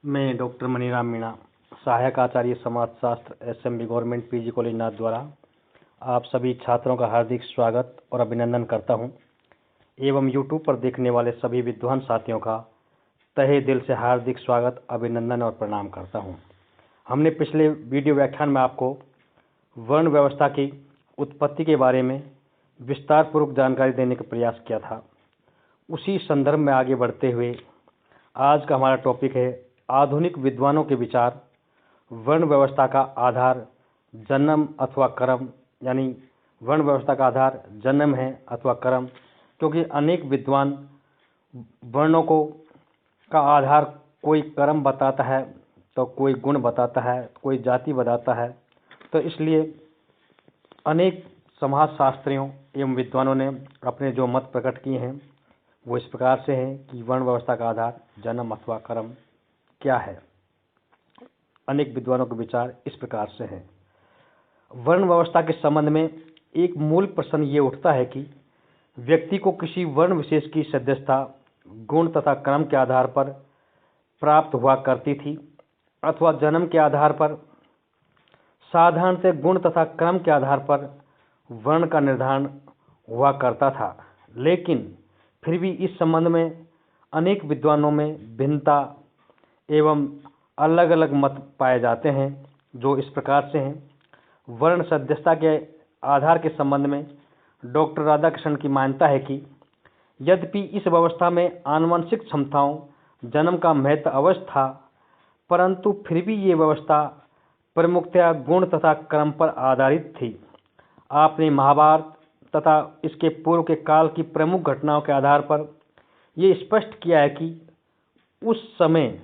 मैं डॉक्टर मनीराम मीणा, सहायक आचार्य समाजशास्त्र, एसएमबी गवर्नमेंट पीजी कॉलेज नाथ द्वारा आप सभी छात्रों का हार्दिक स्वागत और अभिनंदन करता हूं एवं यूट्यूब पर देखने वाले सभी विद्वान साथियों का तहे दिल से हार्दिक स्वागत, अभिनंदन और प्रणाम करता हूं। हमने पिछले वीडियो व्याख्यान में आपको वर्ण व्यवस्था की उत्पत्ति के बारे में विस्तारपूर्वक जानकारी देने का प्रयास किया था। उसी संदर्भ में आगे बढ़ते हुए आज का हमारा टॉपिक है आधुनिक विद्वानों के विचार, वर्ण व्यवस्था का आधार जन्म अथवा कर्म, यानी वर्ण व्यवस्था का आधार जन्म है अथवा कर्म, क्योंकि अनेक विद्वान वर्णों को का आधार कोई कर्म बताता है, तो कोई गुण बताता है, कोई जाति बताता है। तो इसलिए अनेक समाजशास्त्रियों एवं विद्वानों ने अपने जो मत प्रकट किए हैं वो इस प्रकार से हैं कि वर्ण व्यवस्था का आधार जन्म अथवा कर्म क्या है। अनेक विद्वानों के विचार इस प्रकार से हैं। वर्ण व्यवस्था के संबंध में एक मूल प्रश्न ये उठता है कि व्यक्ति को किसी वर्ण विशेष की सदस्यता गुण तथा कर्म के आधार पर प्राप्त हुआ करती थी अथवा जन्म के आधार पर। साधारणतः गुण तथा कर्म के आधार पर वर्ण का निर्धारण हुआ करता था, लेकिन फिर भी इस संबंध में अनेक विद्वानों में भिन्नता एवं अलग अलग मत पाए जाते हैं, जो इस प्रकार से हैं। वर्ण सदस्यता के आधार के संबंध में डॉक्टर राधाकृष्णन की मान्यता है कि यद्यपि इस व्यवस्था में आनुवंशिक क्षमताओं जन्म का महत्व अवश्य था, परंतु फिर भी ये व्यवस्था प्रमुखतया गुण तथा कर्म पर आधारित थी। आपने महाभारत तथा इसके पूर्व के काल की प्रमुख घटनाओं के आधार पर ये स्पष्ट किया है कि उस समय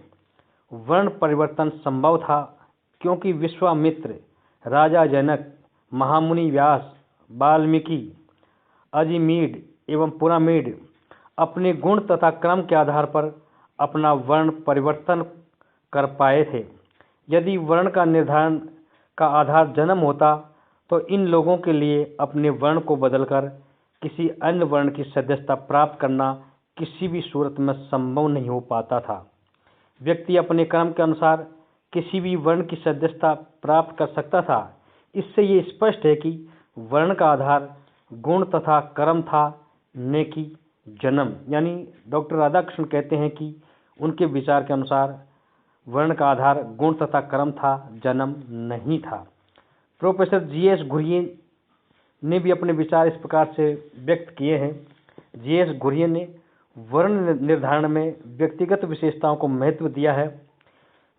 वर्ण परिवर्तन संभव था, क्योंकि विश्वामित्र, राजा जनक, महामुनि व्यास, वाल्मीकि, अजीमीड एवं पुरामीड अपने गुण तथा क्रम के आधार पर अपना वर्ण परिवर्तन कर पाए थे। यदि वर्ण का निर्धारण का आधार जन्म होता तो इन लोगों के लिए अपने वर्ण को बदलकर किसी अन्य वर्ण की सदस्यता प्राप्त करना किसी भी सूरत में संभव नहीं हो पाता था। व्यक्ति अपने कर्म के अनुसार किसी भी वर्ण की सदस्यता प्राप्त कर सकता था। इससे ये स्पष्ट है कि वर्ण का आधार गुण तथा कर्म था, न कि जन्म। यानी डॉक्टर राधाकृष्णन कहते हैं कि उनके विचार के अनुसार वर्ण का आधार गुण तथा कर्म था, जन्म नहीं था। Professor GS. घुरिये ने भी अपने विचार इस प्रकार से व्यक्त किए हैं। जी.एस. घुरिये ने वर्ण निर्धारण में व्यक्तिगत विशेषताओं को महत्व दिया है।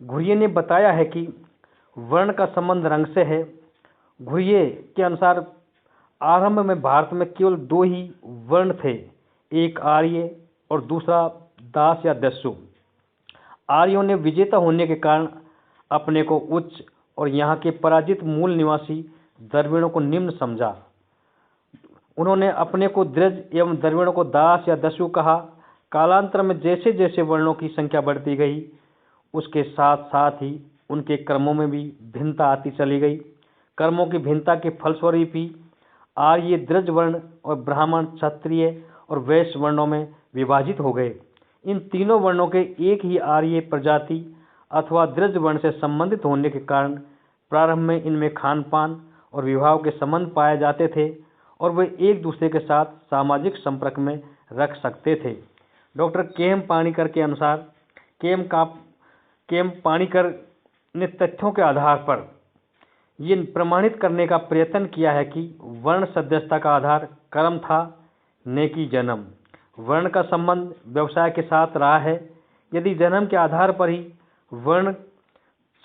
घुरिये ने बताया है कि वर्ण का संबंध रंग से है। घुरिये के अनुसार आरंभ में भारत में केवल दो ही वर्ण थे, एक आर्य और दूसरा दास या दस्यु। आर्यों ने विजेता होने के कारण अपने को उच्च और यहाँ के पराजित मूल निवासी द्रविड़ों को निम्न समझा। उन्होंने अपने को द्विज एवं द्रविड़ों को दास या दस्यु कहा। कालांतर में जैसे जैसे वर्णों की संख्या बढ़ती गई, उसके साथ साथ ही उनके कर्मों में भी भिन्नता आती चली गई। कर्मों की भिन्नता के फलस्वरूप ही आर्य द्विज वर्ण और ब्राह्मण, क्षत्रिय और वैश्य वर्णों में विभाजित हो गए। इन तीनों वर्णों के एक ही आर्य प्रजाति अथवा द्विज वर्ण से संबंधित होने के कारण प्रारंभ में इनमें खान पान और विवाह के संबंध पाए जाते थे और वे एक दूसरे के साथ सामाजिक संपर्क में रख सकते थे। Doctor KM. पाणिकर के अनुसार के.एम. पाणिकर ने तथ्यों के आधार पर ये प्रमाणित करने का प्रयत्न किया है कि वर्ण सदस्यता का आधार कर्म था, न कि जन्म। वर्ण का संबंध व्यवसाय के साथ रहा है। यदि जन्म के आधार पर ही वर्ण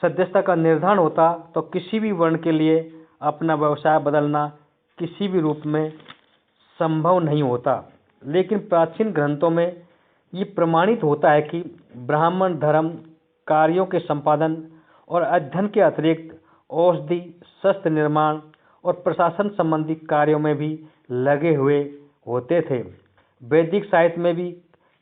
सदस्यता का निर्धारण होता तो किसी भी वर्ण के लिए अपना व्यवसाय बदलना किसी भी रूप में संभव नहीं होता। लेकिन प्राचीन ग्रंथों में ये प्रमाणित होता है कि ब्राह्मण धर्म कार्यों के संपादन और अध्ययन के अतिरिक्त औषधि, शस्त्र निर्माण और प्रशासन संबंधी कार्यों में भी लगे हुए होते थे। वैदिक साहित्य में भी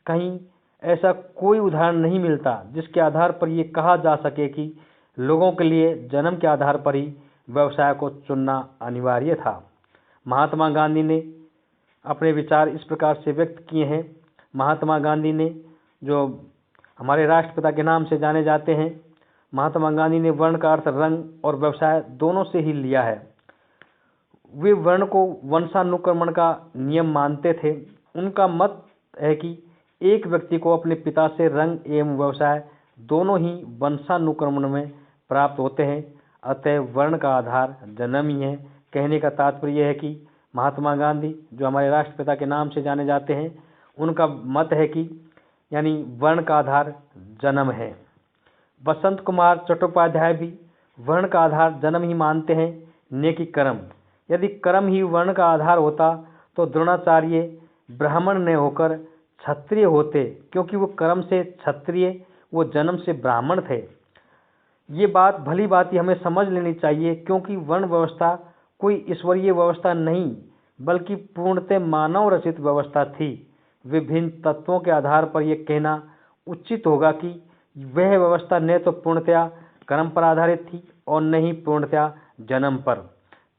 कहीं ऐसा कोई उदाहरण नहीं मिलता जिसके आधार पर यह कहा जा सके कि लोगों के लिए जन्म के आधार पर ही व्यवसाय को चुनना अनिवार्य था। महात्मा गांधी ने अपने विचार इस प्रकार से व्यक्त किए हैं। महात्मा गांधी ने जो हमारे राष्ट्रपिता के नाम से जाने जाते हैं। महात्मा गांधी ने वर्ण का अर्थ रंग और व्यवसाय दोनों से ही लिया है। वे वर्ण को वंशानुक्रमण का नियम मानते थे। उनका मत है कि एक व्यक्ति को अपने पिता से रंग एवं व्यवसाय दोनों ही वंशानुक्रमण में प्राप्त होते हैं, अतः वर्ण का आधार जन्म ही है। कहने का तात्पर्य यह है कि महात्मा गांधी, जो हमारे राष्ट्रपिता के नाम से जाने जाते हैं, उनका मत है कि यानी वर्ण का आधार जन्म है। बसंत कुमार चट्टोपाध्याय भी वर्ण का आधार जन्म ही मानते हैं, न कि कर्म। यदि कर्म ही वर्ण का आधार होता तो द्रोणाचार्य ब्राह्मण न होकर क्षत्रिय होते, क्योंकि वो कर्म से क्षत्रिय, वो जन्म से ब्राह्मण थे। ये बात भली भांति हमें समझ लेनी चाहिए, क्योंकि वर्ण व्यवस्था कोई ईश्वरीय व्यवस्था नहीं बल्कि पूर्णतः मानव रचित व्यवस्था थी। विभिन्न तत्वों के आधार पर यह कहना उचित होगा कि वह व्यवस्था न तो पूर्णतया कर्म पर आधारित थी और न ही पूर्णतया जन्म पर।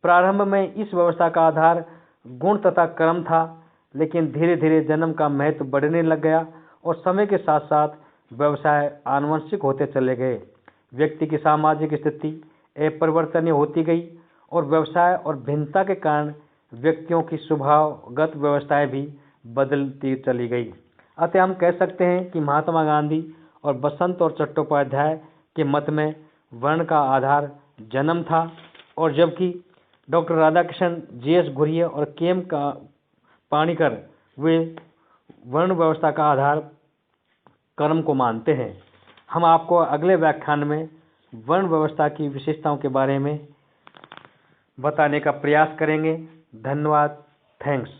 प्रारंभ में इस व्यवस्था का आधार गुण तथा कर्म था, लेकिन धीरे धीरे जन्म का महत्व बढ़ने लग गया और समय के साथ साथ व्यवसाय आनुवंशिक होते चले गए। व्यक्ति की सामाजिक स्थिति अपरिवर्तनीय होती गई और व्यवसाय और भिन्नता के कारण व्यक्तियों की स्वभावगत व्यवस्थाएं भी बदलती चली गई। अतः हम कह सकते हैं कि महात्मा गांधी और बसंत और चट्टोपाध्याय के मत में वर्ण का आधार जन्म था, और जबकि डॉक्टर राधाकृष्ण, J.S. घुरिया और K.M. पाणिकर वे वर्ण व्यवस्था का आधार कर्म को मानते हैं। हम आपको अगले व्याख्यान में वर्ण व्यवस्था की विशेषताओं के बारे में बताने का प्रयास करेंगे। धन्यवाद। थैंक्स।